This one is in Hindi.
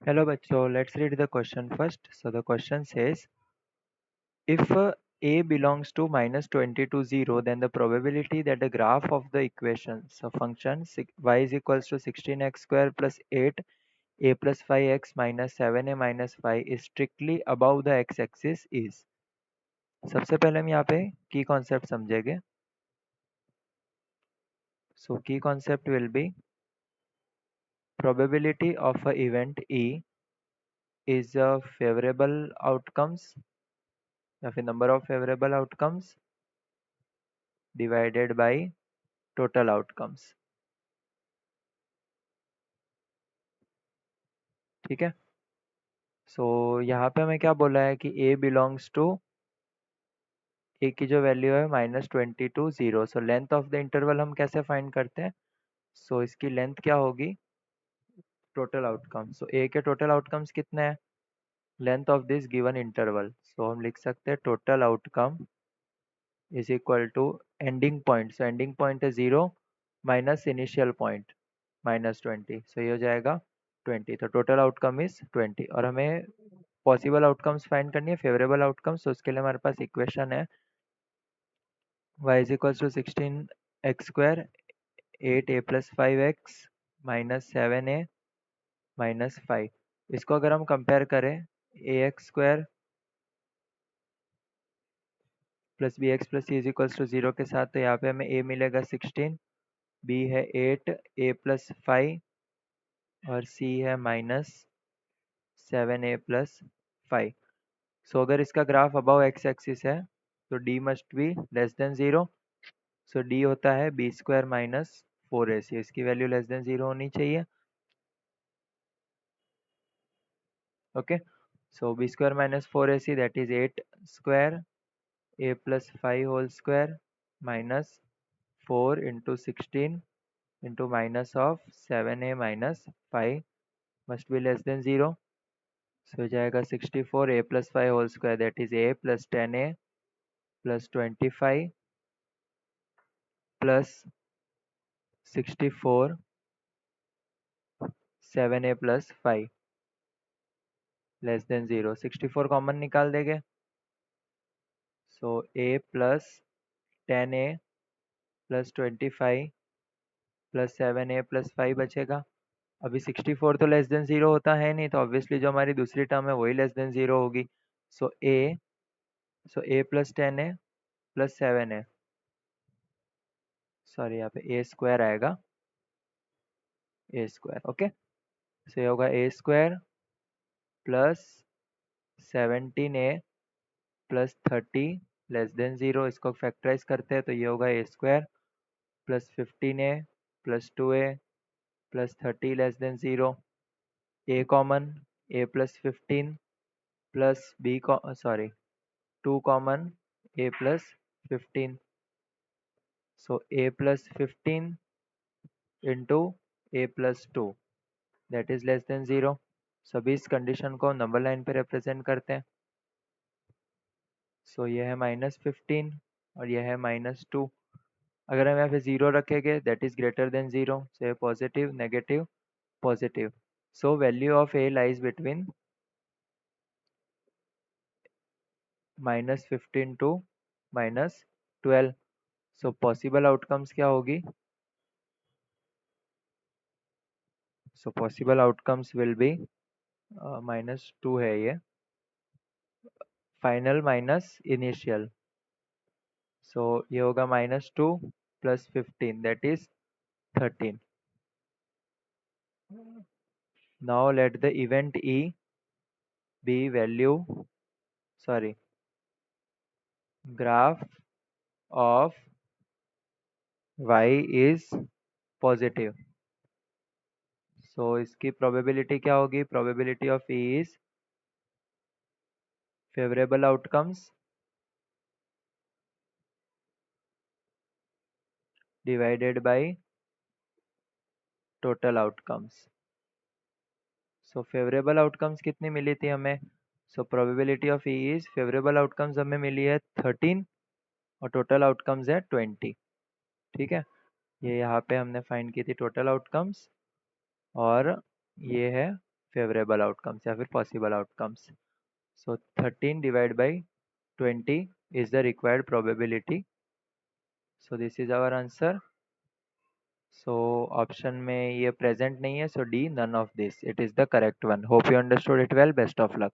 Hello bachcho, let's read the question first. So the question says, if a belongs to -20 to 0, then the probability that the graph of the equation, so function y is equals to 16x square plus 8a plus 5x minus 7a minus 5 is strictly above the x-axis is. सबसे पहले हम यहाँ पे की कॉन्सेप्ट समझेंगे. So key concept will be probability of a event E is a favorable outcomes या फिर number of favorable outcomes divided by total outcomes. ठीक है. सो यहाँ पे हमें क्या बोला है कि a बिलोंग्स टू a की जो वैल्यू है -20 to 0. So length of the interval हम कैसे फाइंड करते हैं. सो इसकी लेंथ क्या होगी, टोटल आउटकम. सो a के टोटल आउटकम्स कितने हैं, length of this given interval. So हम लिख सकते हैं total outcome is equal to ending point. So ending point है 0 माइनस इनिशियल पॉइंट -20. सो ये हो जाएगा 20. तो टोटल आउटकम इज 20 और हमें पॉसिबल आउटकम्स फाइंड करनी है, फेवरेबल आउटकम्स. तो उसके लिए हमारे पास इक्वेशन है y is equals to 16x square 8a plus 5x minus 7a minus 5. इसको अगर हम कंपेयर करें ax square plus b x plus c is equals to 0 के साथ, तो यहाँ पे हमें a मिलेगा 16, b है 8, a प्लस 5 और c है -7a प्लस 5. सो अगर इसका ग्राफ अबव एक्स एक्सिस है तो d must be less than 0. So d होता है बी स्क्वायर माइनस 4ac. इसकी वैल्यू लेस देन 0 होनी चाहिए. Okay. So b square minus 4ac that is 8 square a plus 5 whole square minus 4 into 16 into minus of 7a minus 5 must be less than 0. So हो जाएगा 64 a plus 5 whole square that is a plus 10a plus 25 plus 64 7a plus 5 less than 0. 64 common निकाल देंगे. So a plus 10a plus 25 plus 7a plus 5 बचेगा. अभी 64 तो लेस देन 0 होता है नहीं, तो ऑब्वियसली जो हमारी दूसरी टर्म है वही लेस देन 0 होगी. सो a plus 10a plus 7a, sorry यहाँ पे a स्क्वायर आएगा, a स्क्वायर. ओके. सो ये होगा a square plus 17a plus 30 less than 0. इसको फैक्टराइज करते हैं तो ये होगा a square plus 15a plus 2a plus 30 less than 0. a common, a plus 15 plus b sorry 2 common, a plus 15. So a plus 15 into a plus 2 that is less than 0. सभी इस कंडीशन को नंबर लाइन पे रिप्रेजेंट करते हैं. सो ये है -15 और ये है -2. अगर हम यहाँ पे 0 रखेंगे that is greater than 0. So ये positive negative positive. So value of a lies between -15 to -12. So possible outcomes क्या होगी. So possible outcomes will be -2 है ये, फाइनल माइनस इनिशियल. सो ये होगा -2 plus 15 that is 13. Now let the event E be value sorry graph of y is positive. So इसकी प्रोबेबिलिटी क्या होगी, probability of E is favourable outcomes divided by total outcomes. So favourable outcomes कितनी मिली थी हमें. So probability of E is favourable outcomes हमें मिली है 13 और टोटल आउटकम्स है 20. ठीक है. ये यहाँ पे हमने फाइंड की थी टोटल आउटकम्स और ये है फेवरेबल आउटकम्स या फिर possible outcomes. So 13 divide by 20 is the required probability. So this is our answer. So option में ये present नहीं है, so D, none of this. It is the correct one. Hope you understood it well. Best of luck.